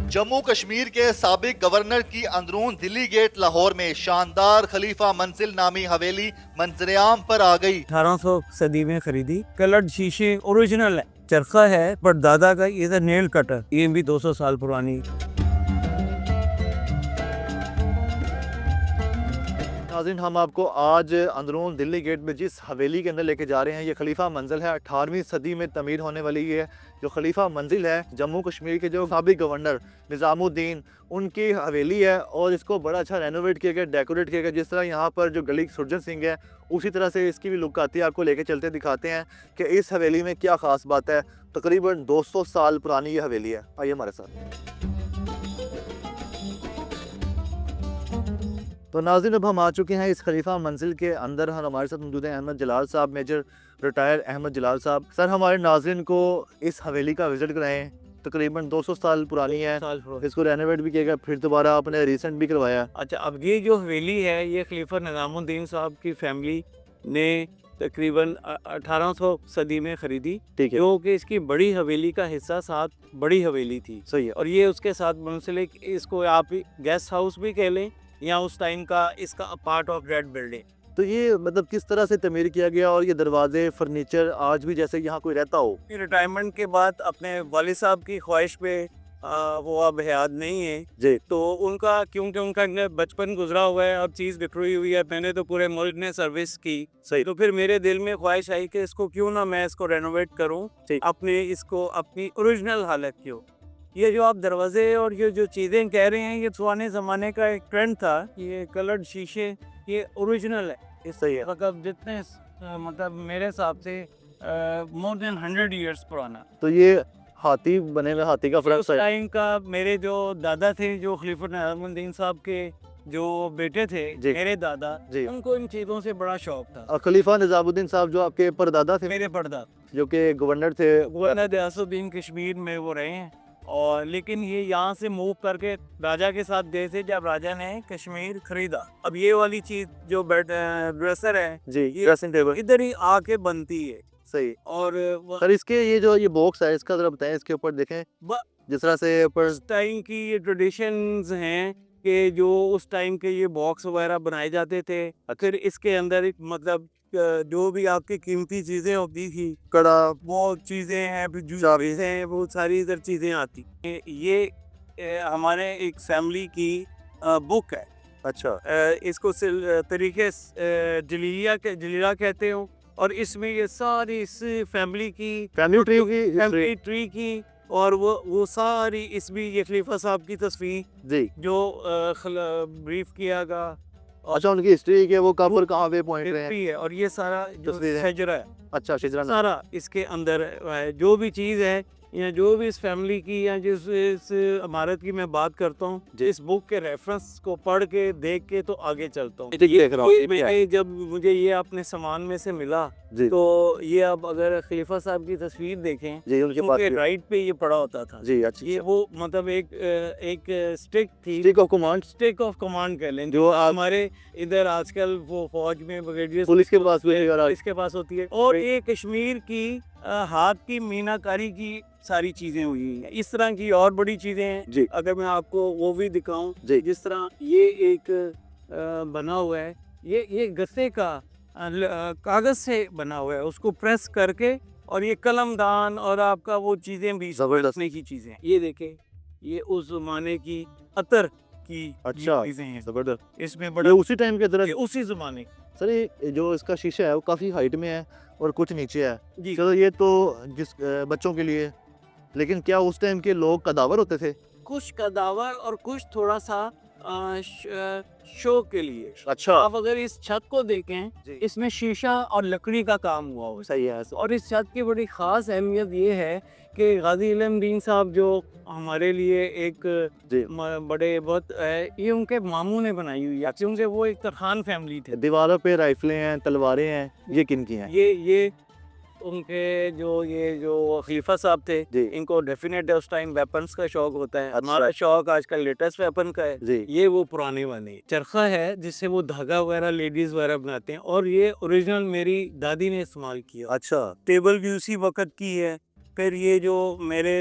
जम्मू कश्मीर के साबिक गवर्नर की अंदरून दिल्ली गेट लाहौर में शानदार खलीफा मंजिल नामी हवेली मंजरेआम पर आ गई। 1800 सदी में खरीदी, कलर्ड शीशे ओरिजिनल है, चरखा है पर दादा का ये था नेल कटर, ये भी 200 साल पुरानी। नाज़रीन, हम आपको आज अंदरून दिल्ली गेट में जिस हवेली के अंदर लेके जा रहे हैं, ये खलीफा मंजिल है। 18वीं सदी में तमीर होने वाली है जो खलीफा मंजिल है। जम्मू कश्मीर के जो साबिक गवर्नर निज़ामुद्दीन उनकी हवेली है और इसको बड़ा अच्छा रेनोवेट किया गया, डेकोरेट किया गया। जिस तरह यहाँ पर जो गली सुरजन सिंह है उसी तरह से इसकी भी लुक आती है। आपको लेके चलते दिखाते हैं कि इस हवेली में क्या ख़ास बात है। तकरीबन 200 साल पुरानी ये हवेली है। आइए हमारे साथ। तो नाज़रीन, अब हम आ चुके हैं इस खलीफा मंजिल के अंदर। हमारे साथ मौजूद हैं अहमद जलाल साहब, मेजर रिटायर अहमद जलाल साहब। सर, हमारे नाज़रीन को इस हवेली का विज़िट कराएं। तकरीबन 200 साल पुरानी है, इसको रेनोवेट भी किया गया, फिर दोबारा आपने रिसेंट भी करवाया। अच्छा, अब ये जो हवेली है ये खलीफा निज़ामुद्दीन साहब की फैमिली ने तकरीबन 1800 सदी में खरीदी, ठीक है, जो कि इसकी बड़ी हवेली का हिस्सा साथ बड़ी हवेली थी। सही है। और ये उसके साथ मुंसलिक, इसको आप गेस्ट हाउस भी कह लें या उस टाइम का इसका पार्ट ऑफ दैट बिल्डिंग। तो ये मतलब किस तरह से तमीर किया गया और ये दरवाजे फर्नीचर आज भी जैसे यहाँ कोई रहता हो? रिटायरमेंट के बाद अपने वालिद साहब की ख्वाहिश पे वो अब हयात नहीं है जी, तो उनका, क्योंकि उनका बचपन गुजरा हुआ है, अब चीज़ बिखरी हुई है, मैंने तो पूरे मुल्क ने सर्विस की। सही। तो फिर मेरे दिल में ख्वाहिश आई कि इसको क्यों ना मैं इसको रेनोवेट करूं, अपने इसको अपनी ओरिजिनल हालत की हो। ये जो आप दरवाजे और ये जो चीज़ें कह रहे हैं, ये पुराने ज़माने का एक ट्रेंड था। ये कलर्ड शीशे ये ओरिजिनल है। ये सही है। मतलब जितने मतलब मेरे हिसाब से मोर देन 100 ईयर्स पुराना। तो ये हाथी बने हुए, हाथी का फ्रंट उस साइड। टाइम का मेरे जो दादा थे, जो खलीफा निज़ामुद्दीन साहब के जो बेटे थे, जी, मेरे दादा, जी। उनको इन चीज़ों से बड़ा शौक था। खलीफा निज़ामुद्दीन साहब जो आपके परदादा थे, मेरे परदादा जो कि गवर्नर थे। गवर्नर रियासुद्दीन कश्मीर में वो रहे हैं, और लेकिन ये यहाँ से मूव करके राजा के साथ गए थे जब राजा ने कश्मीर खरीदा। अब ये वाली चीज़ जो बेड ड्रेसर है जी, ये ड्रेसिंग टेबल। इधर ही आके बनती है। सही। और सर, इसके ये जो ये बॉक्स है इसका जरा बताएं, इसके ऊपर देखें जिस तरह से ऊपर उस टाइम की ये ट्रेडिशंस हैं कि जो उस टाइम के ये बॉक्स वगैरह बनाए जाते थे। फिर इसके अंदर एक मतलब जो भी आपकी कीमती चीज़ें होती थी, कड़ा, वो चीज़ें हैं, फिर जूते हैं, बहुत सारी इधर चीज़ें आती हैं। ये हमारे एक फैमिली की बुक है। अच्छा, इसको तरीके जलीला कहते हो। और इसमें ये सारी इस फैमिली की फैमिली ट्री की और वो सारी, इसमें ये खलीफा साहब की तस्वीर जी। जो ब्रीफ किया गया। अच्छा, उनकी हिस्ट्री के वो कहाँ पर कहाँ पे पॉइंट रहे हैं। हिस्ट्री है, और ये सारा जो तस्वीरें हैं। शजरा है, अच्छा, शिजरा सारा इसके अंदर है। जो भी चीज़ है या जो भी इस फैमिली की या जिस इस इमारत की मैं बात करता हूँ, इस बुक के रेफरेंस को पढ़ के देख के तो आगे चलता हूँ। देख रहा हूँ। मैं जब मुझे ये अपने सामान में से मिला जी, तो ये, अब अगर खलीफा साहब की तस्वीर देखें, जी, उनके पास उनके राइट पे ये पड़ा होता था। जी। अच्छा, ये वो मतलब एक स्टिक थी, stick of command, stick of command कह लें, जो हमारे इधर आजकल वो फौज में ब्रिगेडियर पुलिस के पास भी है। इसके पास होती है। और ये कश्मीर की हाथ की मीनाकारी की सारी चीजें हुई हैं। इस तरह की और बड़ी चीजें हैं जी, अगर मैं आपको वो भी दिखाऊं, जी। जिस तरह ये एक बना हुआ है, ये गत्ते का कागज से बना हुआ है, उसको प्रेस करके, और ये कलमदान और आपका वो चीजें भी जबरदस्त की चीजें हैं। ये देखें, ये उस जमाने की अतर की अच्छा, चीजें हैं। जबरदस्त। इसमें ये बड़ा उसी टाइम के तरह। उसी जमाने सर, ये जो इसका शीशा है वो काफी हाइट में है और कुछ नीचे है। जी। चलो, ये तो जिस बच्चों के लिए, लेकिन क्या उस टाइम के लोग कदावर होते थे? कुछ कदावर और कुछ थोड़ा सा शो के लिए। अच्छा, आप अगर इस छत को देखें, जी। इसमें शीशा और लकड़ी का काम हुआ हुआ है। सही है। और इस छत की बड़ी ख़ास अहमियत ये है कि गाजी इल्मुद्दीन साहब जो हमारे लिए एक जी। बड़े बहुत ये उनके मामू ने बनाई हुई है, क्योंकि वो एक तरखान फैमिली थे। दीवारों पे राइफलें हैं, तलवारें हैं, ये किन की हैं? ये उनके जो खलीफा साहब थे, जी। इनको डेफिनेट है उस टाइम वेपन्स का शौक होता है। अच्छा। हमारा शौक आजकल लेटेस्ट वेपन का है। जी। ये वो पुराने वाले चरखा है जिससे वो धागा वगैरह लेडीज वगैरह बनाते हैं, और ये ओरिजिनल मेरी दादी ने इस्तेमाल किया। अच्छा, टेबल भी उसी वक्त की है, फिर ये जो मेरे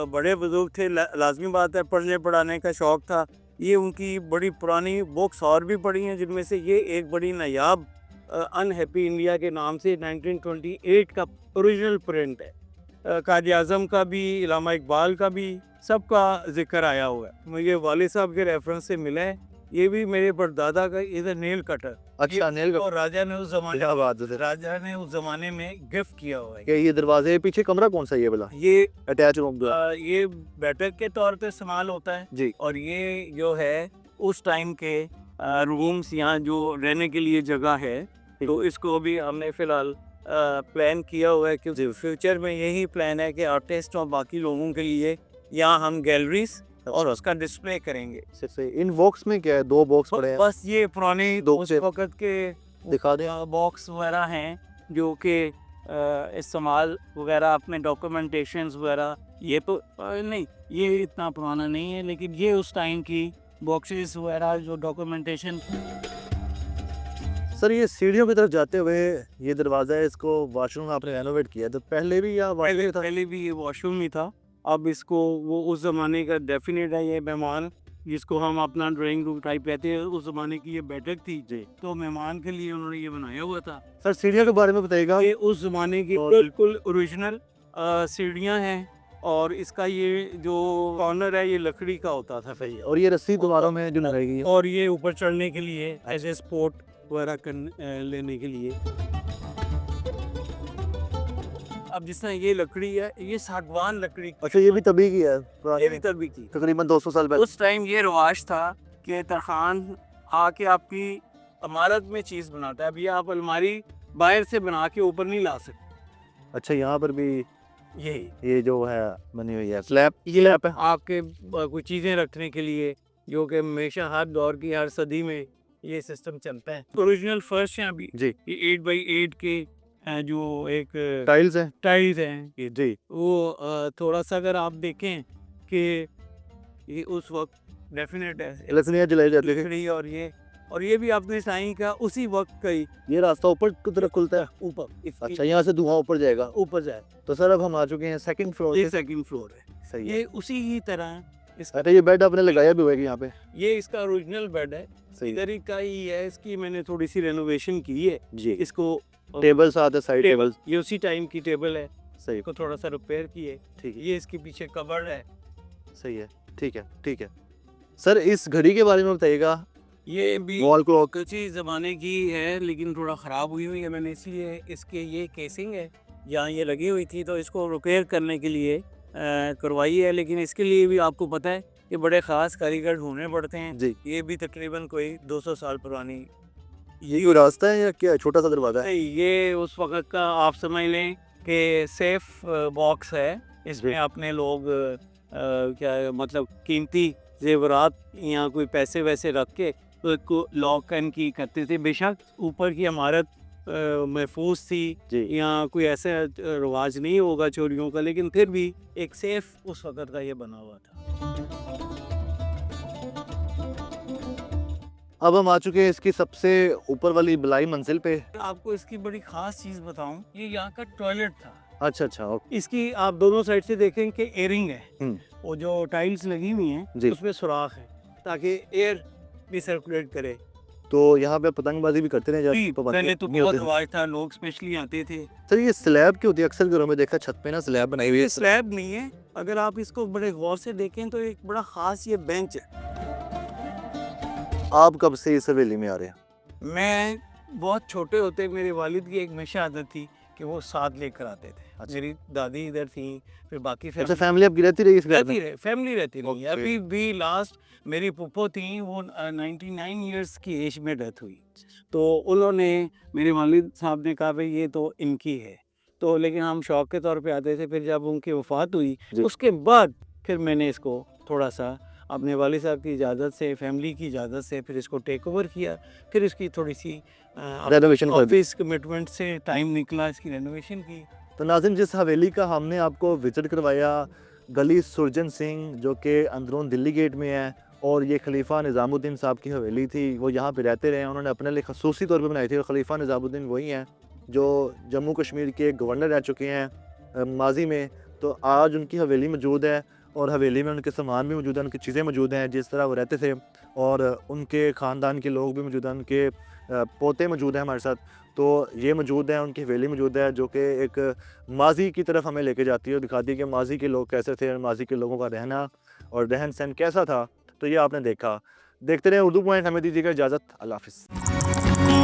बड़े बुजुर्ग थे, लाजमी बात है पढ़ने पढ़ाने का शौक़ था, ये उनकी बड़ी पुरानी बुक्स और भी पढ़ी हैं, जिनमें से ये एक बड़ी नायाब अनहैप्पी इंडिया के नाम से 1928 का ओरिजिनल प्रिंट है। कायद आज़म का भी, इलामा इकबाल का भी, सबका जिक्र आया हुआ है। मुझे वालिद साहब के रेफरेंस से मिला है। ये भी मेरे परदादा का इधर नेल कटर, अच्छा नेल और राजा ने उस जमाने क्या बात है राजा ने उस जमाने में गिफ्ट किया हुआ है। कि ये दरवाजे के पीछे कमरा कौन सा है ये वाला ये अटैच रूम जो है? ये बैठक के तौर पे इस्तेमाल होता है, जी और ये जो है उस टाइम के रूम्स, यहाँ जो रहने के लिए जगह है, तो इसको अभी हमने फिलहाल प्लान किया हुआ है कि फ्यूचर में यही प्लान है कि आर्टिस्ट और बाकी लोगों के लिए यहाँ हम गैलरीज और उसका डिस्प्ले करेंगे। से इन बॉक्स में क्या है? दो बॉक्स पड़े हैं, बस ये पुराने दो उस से वक्त के दिखा दें। बॉक्स वगैरह हैं जो कि इस्तेमाल वगैरह अपने डॉक्यूमेंटेशंस वगैरह, ये तो नहीं, ये इतना पुराना नहीं है, लेकिन ये उस टाइम की बॉक्सेस वगैरह जो डॉक्यूमेंटेशन। सर ये सीढ़ियों की तरफ जाते हुए ये दरवाज़ा है, इसको वॉशरूम आपने रेनोवेट किया तो पहले भी या पहले पहले भी ये वॉशरूम ही था। अब इसको वो उस ज़माने का डेफिनेट है, ये मेहमान जिसको हम अपना ड्राइंग रूम टाइप कहते हैं, उस ज़माने की ये बैठक थी जी, तो मेहमान के लिए उन्होंने ये बनाया हुआ था। सर सीढ़ियों के बारे में बताइएगा। ये उस ज़माने की बिल्कुल ओरिजिनल सीढ़ियाँ हैं, और इसका ये जो कॉर्नर है ये लकड़ी का होता था सही, और ये रस्सी दीवारों में जो लगाई और ये ऊपर चढ़ने के लिए एज ए स्पोर्ट वगैरह लेने के लिए। अब जिस तरह ये लकड़ी है, ये सागवान लकड़ी, अच्छा ये भी तभी की है, ये भी तभी की। तकरीबन 200 साल पहले। उस टाइम ये रवाज था कि तरखान आके आपकी इमारत में चीज़ बनाता है। अभी आप अलमारी बाहर से बना के ऊपर नहीं ला सकते। अच्छा यहाँ पर भी ये जो है बनी हुई है स्लैब, ये स्लैब है आपके कुछ चीज़ें रखने के लिए, जो कि हमेशा हर दौर की हर सदी में ये सिस्टम चलता है। ओरिजिनल फर्श है अभी जी, ये 8x8 के जो एक टाइल्स हैं है जी। वो थोड़ा सा अगर आप देखें कि ये उस वक्त डेफिनेट है लकड़ियाँ जलाई जाती थी। लकड़ी, और ये भी आपने साईं का उसी वक्त का ही ये रास्ता ऊपर की तरफ खुलता है। ऊपर अच्छा यहाँ से धुआं ऊपर जाएगा। ऊपर जाए। तो सर अब हम आ चुके हैं सेकंड फ्लोर ये पे। सेकंड फ्लोर है, सही है। ये उसी ही तरह अच्छा ये बेड आपने लगाया भी हुआ है यहाँ पे? ये इसका ओरिजिनल बेड है, सही है। इधर ही का ही है। इसकी मैंने थोड़ी सी रेनोवेशन की है। जी इसको टेबल साथ है, साइड टेबल। ये उसी टाइम की टेबल है, सही, इसको थोड़ा सा रिपेयर की है। ठीक है, ये इसके पीछे कबर्ड है। सही है, ठीक है, ठीक है। सर इस घड़ी के बारे में बताइएगा। ये भी वॉल क्लॉक किसी ज़माने की है, लेकिन थोड़ा ख़राब हुई हुई है। मैंने इसलिए इसके ये केसिंग है यहाँ ये लगी हुई थी, तो इसको रिपेयर करने के लिए करवाई है। लेकिन इसके लिए भी आपको पता है कि बड़े ख़ास कारीगर ढूंढने पड़ते हैं जी। ये भी तकरीबन कोई 200 साल पुरानी। यही रास्ता है या क्या छोटा सा दरवाजा है? ये उस वक्त का आप समझ लें कि सेफ बॉक्स है। इसमें अपने लोग क्या मतलब कीमती जेवरात या कोई पैसे वैसे रख के तो इसको लॉक एंड की करते थे। बेशक ऊपर की इमारत महफूज थी जी। या कोई ऐसा रवाज नहीं होगा चोरियों का, लेकिन फिर भी एक सेफ उस वक्त का ये बना हुआ था। अब हम आ चुके हैं इसकी सबसे ऊपर वाली बलाई मंजिल पे। आपको इसकी बड़ी खास चीज़ बताऊं, ये यहाँ का टॉयलेट था। अच्छा अच्छा, ओके। इसकी आप दोनों साइड से देखें कि एयरिंग है, हम्म, वो जो टाइल्स लगी हुई हैं जी। उसमें सुराख है ताकि एयर भी सर्कुलेट करे। तो यहाँ पे पतंगबाजी भी करते रहे जी, पहले तो बहुत रवाज था, लोग स्पेशली आते थे। सर ये स्लैब क्यों होती है? अक्सर घरों में देखा छत पे ना स्लैब बनाई हुई है। ये स्लैब नहीं है, अगर आप इसको बड़े गौर से देखें तो एक बड़ा खास ये बेंच है। आप कब से इस हवेली में आ रहे हैं? मैं बहुत छोटे होते मेरे वालिद की एक हमेशा आदत थी कि वो साथ लेकर आते थे। अच्छा। मेरी दादी इधर थी, फिर बाकी अच्छा फैमिली आपकी रहती रही इस घर में? फैमिली रहती रही। Okay. अभी भी लास्ट मेरी पुप्पो थी, वो 99 इयर्स की एज में डेथ हुई, तो उन्होंने मेरे वालिद साहब ने कहा भाई ये तो इनकी है, तो लेकिन हम शौक के तौर पे आते थे। फिर जब उनकी वफ़ात हुई उसके बाद फिर मैंने इसको थोड़ा सा अपने वालिद साहब की इजाज़त से, फैमिली की इजाज़त से फिर इसको टेक ओवर किया। फिर इसकी थोड़ी सी रेनोवेशन कर दी। ऑफिस कमिटमेंट से टाइम निकला, इसकी रेनोवेशन की। तो नाज़िम जिस हवेली का हमने आपको विजिट करवाया, गली सुरजन सिंह जो कि अंदरून दिल्ली गेट में है, और ये खलीफा निज़ामुद्दीन साहब की हवेली थी, वो यहाँ पे रहते रहे। उन्होंने अपने लिए खसूसी तौर पे बनाई थी। और खलीफा निज़ामुद्दीन वही हैं जो जम्मू कश्मीर के गवर्नर रह चुके हैं माजी में। तो आज उनकी हवेली मौजूद है और हवेली में उनके सामान भी मौजूद है, उनकी चीज़ें मौजूद हैं जिस तरह वो रहते थे, और उनके ख़ानदान के लोग भी मौजूद हैं, उनके पोते मौजूद हैं हमारे साथ। तो ये मौजूद है, उनकी हवेली मौजूद है जो कि एक माज़ी की तरफ हमें लेके जाती है और दिखाती है कि माज़ी के लोग कैसे थे, माज़ी के लोगों का रहना और रहन-सहन कैसा था। तो ये आपने देखा। देखते रहें उर्दू पॉइंट, हमें दीजिएगा इजाज़त। अल्लाह हाफ़िज़।